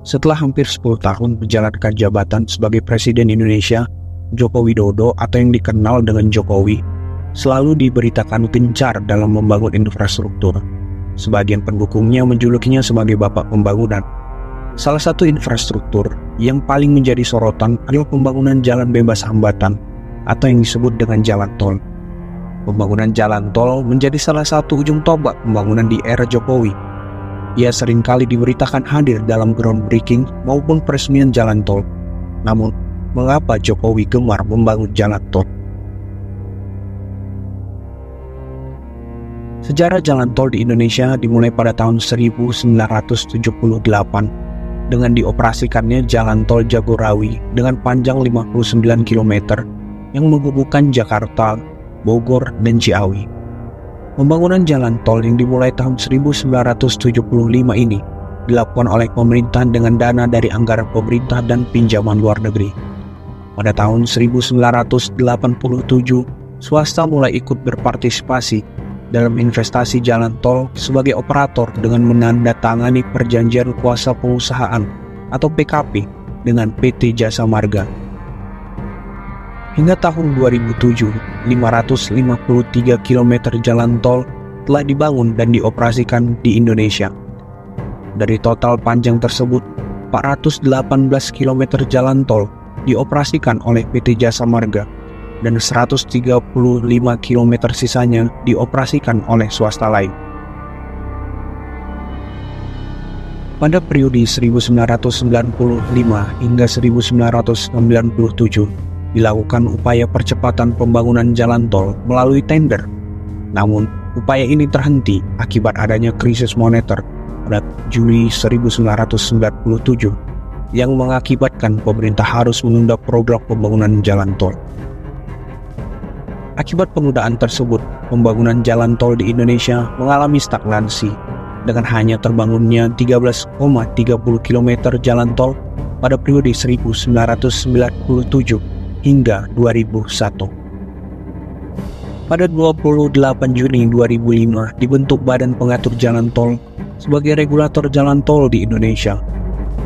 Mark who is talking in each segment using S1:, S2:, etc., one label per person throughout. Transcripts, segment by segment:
S1: Setelah hampir 10 tahun menjalankan jabatan sebagai Presiden Indonesia, Joko Widodo atau yang dikenal dengan Jokowi, selalu diberitakan gencar dalam membangun infrastruktur. Sebagian pendukungnya menjulukinya sebagai Bapak Pembangunan. Salah satu infrastruktur yang paling menjadi sorotan adalah pembangunan jalan bebas hambatan atau yang disebut dengan jalan tol. Pembangunan jalan tol menjadi salah satu ujung tombak pembangunan di era Jokowi. Ia seringkali diberitakan hadir dalam groundbreaking maupun peresmian jalan tol. Namun, mengapa Jokowi gemar membangun jalan tol? Sejarah jalan tol di Indonesia dimulai pada tahun 1978 dengan dioperasikannya jalan tol Jagorawi dengan panjang 59 km yang menghubungkan Jakarta, Bogor, dan Ciawi. Pembangunan jalan tol yang dimulai tahun 1975 ini dilakukan oleh pemerintah dengan dana dari anggaran pemerintah dan pinjaman luar negeri. Pada tahun 1987, swasta mulai ikut berpartisipasi dalam investasi jalan tol sebagai operator dengan menandatangani perjanjian kuasa pengusahaan atau PKP dengan PT Jasa Marga. Hingga tahun 2007, 553 km jalan tol telah dibangun dan dioperasikan di Indonesia. Dari total panjang tersebut, 418 km jalan tol dioperasikan oleh PT Jasa Marga dan 135 km sisanya dioperasikan oleh swasta lain. Pada periode 1995 hingga 1997, dilakukan upaya percepatan pembangunan jalan tol melalui tender. Namun, upaya ini terhenti akibat adanya krisis moneter pada Juli 1997 yang mengakibatkan pemerintah harus menunda program pembangunan jalan tol. Akibat penundaan tersebut, pembangunan jalan tol di Indonesia mengalami stagnansi dengan hanya terbangunnya 13,30 km jalan tol pada periode 1997 hingga 2001. Pada 28 Juni 2005 dibentuk Badan Pengatur Jalan Tol sebagai regulator jalan tol di Indonesia.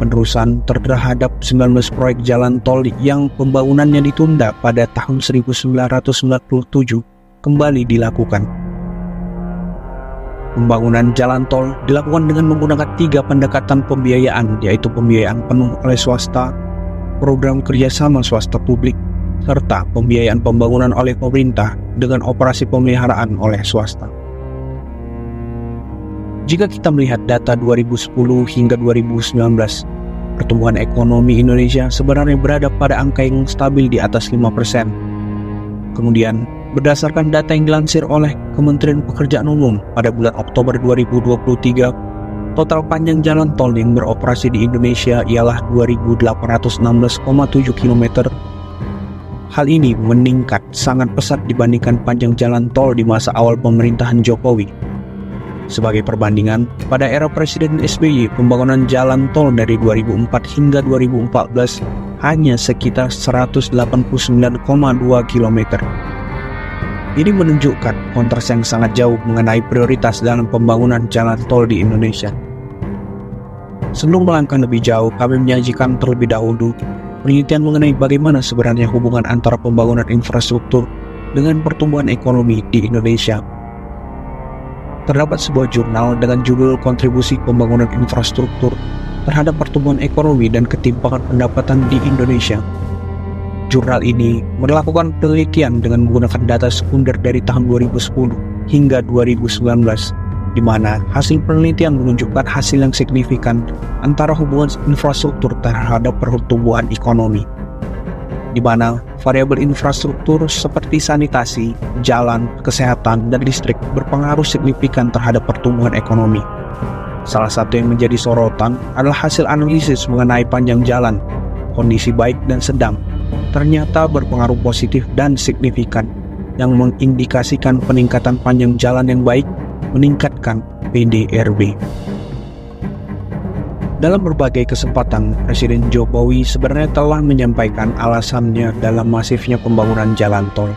S1: Penerusan terhadap 19 proyek jalan tol yang pembangunannya ditunda pada tahun 1997 kembali dilakukan. Pembangunan jalan tol dilakukan dengan menggunakan 3 pendekatan pembiayaan, yaitu pembiayaan penuh oleh swasta, program kerjasama swasta publik, serta pembiayaan pembangunan oleh pemerintah dengan operasi pemeliharaan oleh swasta. Jika kita melihat data 2010 hingga 2019, pertumbuhan ekonomi Indonesia sebenarnya berada pada angka yang stabil di atas 5%. Kemudian, berdasarkan data yang dilansir oleh Kementerian Pekerjaan Umum pada bulan Oktober 2023, total panjang jalan tol yang beroperasi di Indonesia ialah 2.816,7 km. Hal ini meningkat sangat pesat dibandingkan panjang jalan tol di masa awal pemerintahan Jokowi. Sebagai perbandingan, pada era Presiden SBY, pembangunan jalan tol dari 2004 hingga 2014 hanya sekitar 189,2 km. Ini menunjukkan kontras yang sangat jauh mengenai prioritas dalam pembangunan jalan tol di Indonesia. Sebelum melangkah lebih jauh, kami menyajikan terlebih dahulu penelitian mengenai bagaimana sebenarnya hubungan antara pembangunan infrastruktur dengan pertumbuhan ekonomi di Indonesia. Terdapat sebuah jurnal dengan judul Kontribusi Pembangunan Infrastruktur terhadap Pertumbuhan Ekonomi dan Ketimpangan Pendapatan di Indonesia. Jurnal ini melakukan penelitian dengan menggunakan data sekunder dari tahun 2010 hingga 2019, di mana hasil penelitian menunjukkan hasil yang signifikan antara hubungan infrastruktur terhadap pertumbuhan ekonomi, di mana variabel infrastruktur seperti sanitasi, jalan, kesehatan, dan listrik berpengaruh signifikan terhadap pertumbuhan ekonomi. Salah satu yang menjadi sorotan adalah hasil analisis mengenai panjang jalan, kondisi baik dan sedang, ternyata berpengaruh positif dan signifikan, yang mengindikasikan peningkatan panjang jalan yang baik meningkatkan PDRB. Dalam berbagai kesempatan, Presiden Jokowi sebenarnya telah menyampaikan alasannya dalam masifnya pembangunan jalan tol.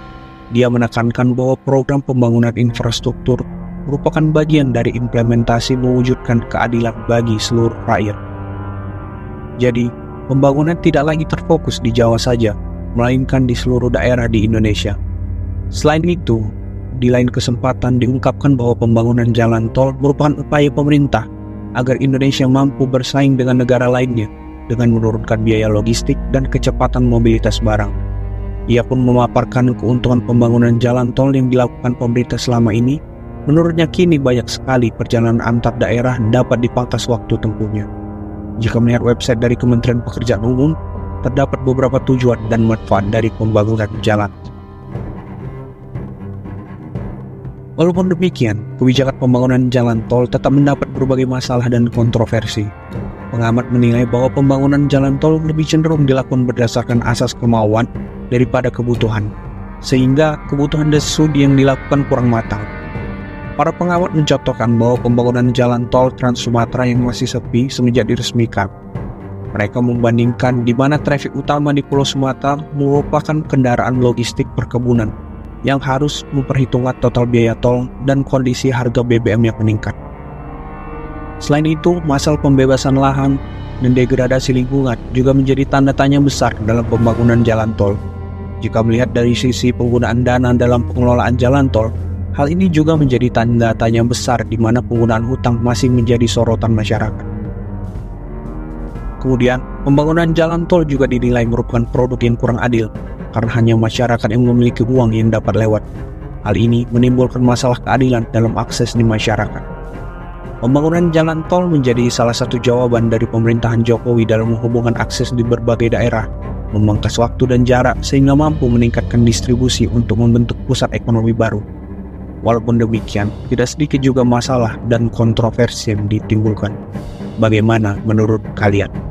S1: Dia menekankan bahwa program pembangunan infrastruktur merupakan bagian dari implementasi mewujudkan keadilan bagi seluruh rakyat. Jadi, pembangunan tidak lagi terfokus di Jawa saja, melainkan di seluruh daerah di Indonesia. Selain itu, di lain kesempatan diungkapkan bahwa pembangunan jalan tol merupakan upaya pemerintah agar Indonesia mampu bersaing dengan negara lainnya dengan menurunkan biaya logistik dan kecepatan mobilitas barang. Ia pun memaparkan keuntungan pembangunan jalan tol yang dilakukan pemerintah selama ini. Menurutnya kini banyak sekali perjalanan antar daerah dapat dipangkas waktu tempuhnya. Jika melihat website dari Kementerian Pekerjaan Umum, terdapat beberapa tujuan dan manfaat dari pembangunan jalan. Walaupun demikian, kebijakan pembangunan jalan tol tetap mendapat berbagai masalah dan kontroversi. Pengamat menilai bahwa pembangunan jalan tol lebih cenderung dilakukan berdasarkan asas kemauan daripada kebutuhan, sehingga kebutuhan dan studi yang dilakukan kurang matang. Para pengamat mencontohkan bahwa pembangunan jalan tol Trans Sumatera yang masih sepi semenjak diresmikan. Mereka membandingkan di mana trafik utama di Pulau Sumatera merupakan kendaraan logistik perkebunan yang harus memperhitungkan total biaya tol dan kondisi harga BBM yang meningkat. Selain itu, masalah pembebasan lahan dan degradasi lingkungan juga menjadi tanda tanya besar dalam pembangunan jalan tol. Jika melihat dari sisi penggunaan dana dalam pengelolaan jalan tol, hal ini juga menjadi tanda tanya besar di mana penggunaan hutang masih menjadi sorotan masyarakat. Kemudian, pembangunan jalan tol juga dinilai merupakan produk yang kurang adil karena hanya masyarakat yang memiliki uang yang dapat lewat. Hal ini menimbulkan masalah keadilan dalam akses di masyarakat. Pembangunan jalan tol menjadi salah satu jawaban dari pemerintahan Jokowi dalam menghubungkan akses di berbagai daerah, memangkas waktu dan jarak sehingga mampu meningkatkan distribusi untuk membentuk pusat ekonomi baru. Walaupun demikian, tidak sedikit juga masalah dan kontroversi yang ditimbulkan. Bagaimana menurut kalian?